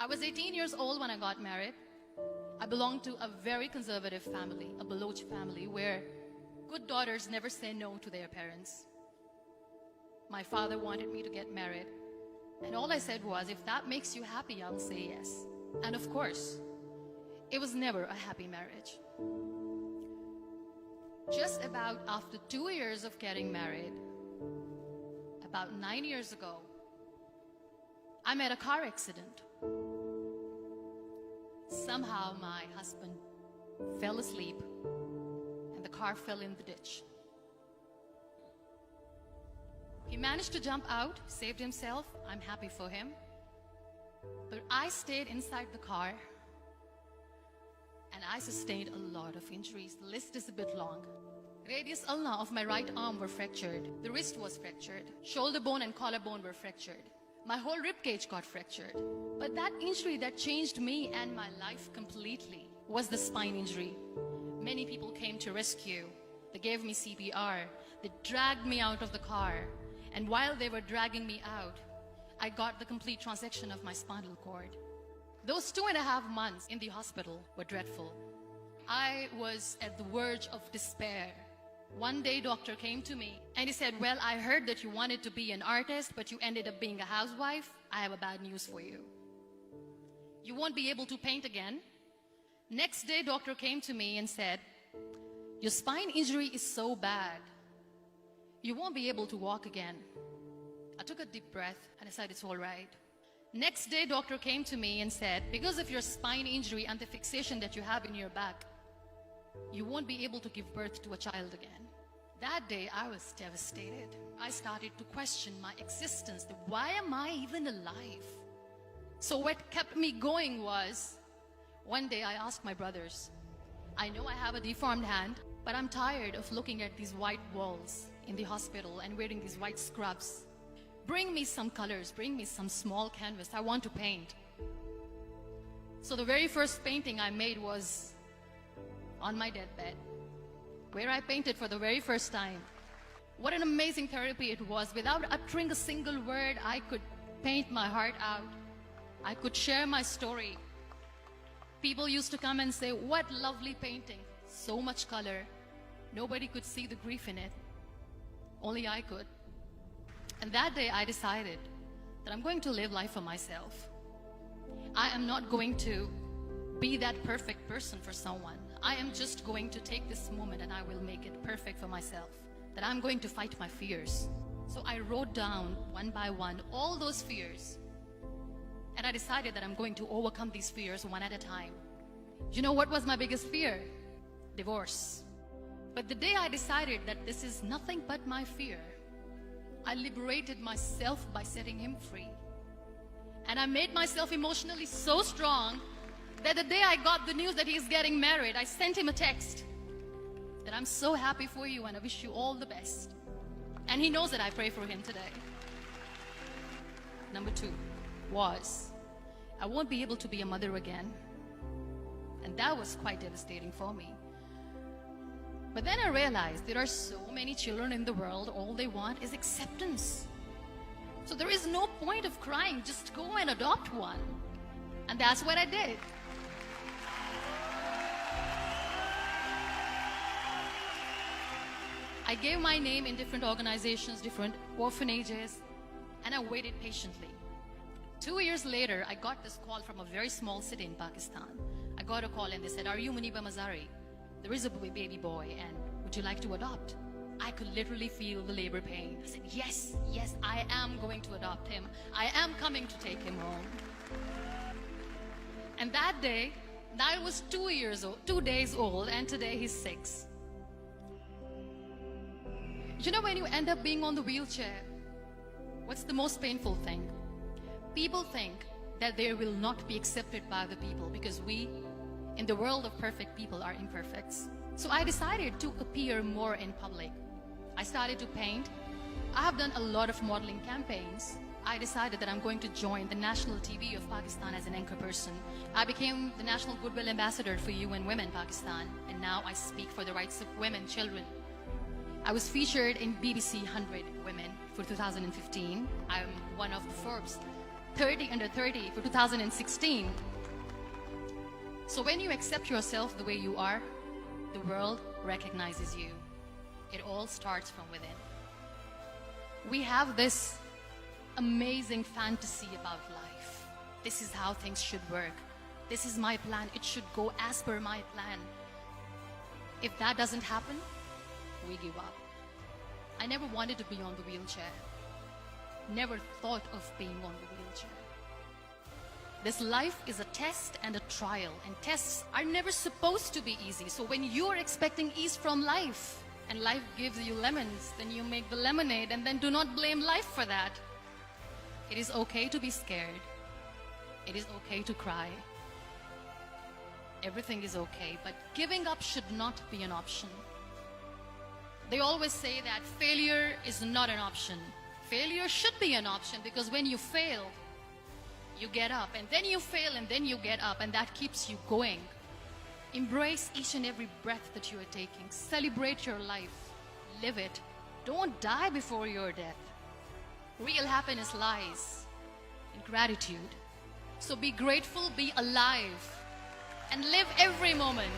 I was 18 years old when I got married. I belonged to a very conservative family, a Baloch family, where good daughters never say no to their parents. My father wanted me to get married, and all I said was, if that makes you happy, I'll say yes. And of course, it was never a happy marriage. Just about after 2 years of getting married, about 9 years ago, I met a car accident. Somehow my husband fell asleep and the car fell in the ditch. He managed to jump out, saved himself. I'm happy for him. But I stayed inside the car and I sustained a lot of injuries. The list is a bit long. Radius ulna of my right arm were fractured. The wrist was fractured. Shoulder bone and collarbone were fractured. My whole rib cage got fractured. But that injury that changed me and my life completely was the spine injury. Many people came to rescue. They gave me CPR. They dragged me out of the car. And while they were dragging me out, I got the complete transection of my spinal cord. Those 2.5 months in the hospital were dreadful. I was at the verge of despair. One day, doctor came to me and he said, well, I heard that you wanted to be an artist, but you ended up being a housewife. I have a bad news for you. You won't be able to paint again. Next day, doctor came to me and said, your spine injury is so bad, you won't be able to walk again. I took a deep breath and I said, it's all right. Next day, doctor came to me and said, because of your spine injury and the fixation that you have in your back, you won't be able to give birth to a child again. That day, I was devastated. I started to question my existence. Why am I even alive? So what kept me going was, one day I asked my brothers, I know I have a deformed hand, but I'm tired of looking at these white walls in the hospital and wearing these white scrubs. Bring me some colors, bring me some small canvas. I want to paint. So the very first painting I made was on my deathbed, where I painted for the very first time. What an amazing therapy it was. Without uttering a single word, I could paint my heart out. I could share my story. People used to come and say, what lovely painting. So much color. Nobody could see the grief in it. Only I could. And that day I decided that I'm going to live life for myself. I am not going to be that perfect person for someone. I am just going to take this moment and I will make it perfect for myself. That I'm going to fight my fears. So I wrote down one by one all those fears. And I decided that I'm going to overcome these fears one at a time. You know what was my biggest fear? Divorce. But the day I decided that this is nothing but my fear, I liberated myself by setting him free. And I made myself emotionally so strong that the day I got the news that he's getting married, I sent him a text that I'm so happy for you and I wish you all the best. And he knows that I pray for him today. Number 2 was, I won't be able to be a mother again. And that was quite devastating for me. But then I realized there are so many children in the world, all they want is acceptance. So there is no point of crying, just go and adopt one. And that's what I did. I gave my name in different organizations, different orphanages, and I waited patiently. 2 years later, I got this call from a very small city in Pakistan. I got a call and they said, are you Muniba Mazari? There is a baby boy and would you like to adopt? I could literally feel the labor pain. I said, yes, yes, I am going to adopt him. I am coming to take him home. And that day, I was 2 days old, and today he's 6. You know, when you end up being on the wheelchair, what's the most painful thing? People think that they will not be accepted by the people because we, in the world of perfect people, are imperfects. So I decided to appear more in public. I started to paint. I have done a lot of modeling campaigns. I decided that I'm going to join the national TV of Pakistan as an anchor person. I became the National Goodwill Ambassador for UN Women Pakistan, and now I speak for the rights of women, children. I was featured in BBC 100 Women for 2015. I'm one of the Forbes 30 under 30 for 2016. So when you accept yourself the way you are, the world recognizes you. It all starts from within. We have this amazing fantasy about life. This is how things should work. This is my plan. It should go as per my plan. If that doesn't happen, we give up. I never wanted to be on the wheelchair. Never thought of being on the wheelchair. This life is a test and a trial, and tests are never supposed to be easy. So when you're expecting ease from life, and life gives you lemons, then you make the lemonade, and then do not blame life for that. It is okay to be scared. It is okay to cry. Everything is okay, but giving up should not be an option. They always say that failure is not an option. Failure should be an option, because when you fail, you get up, and then you fail, and then you get up, and that keeps you going. Embrace each and every breath that you are taking. Celebrate your life. Live it. Don't die before your death. Real happiness lies in gratitude. So be grateful, be alive, and live every moment.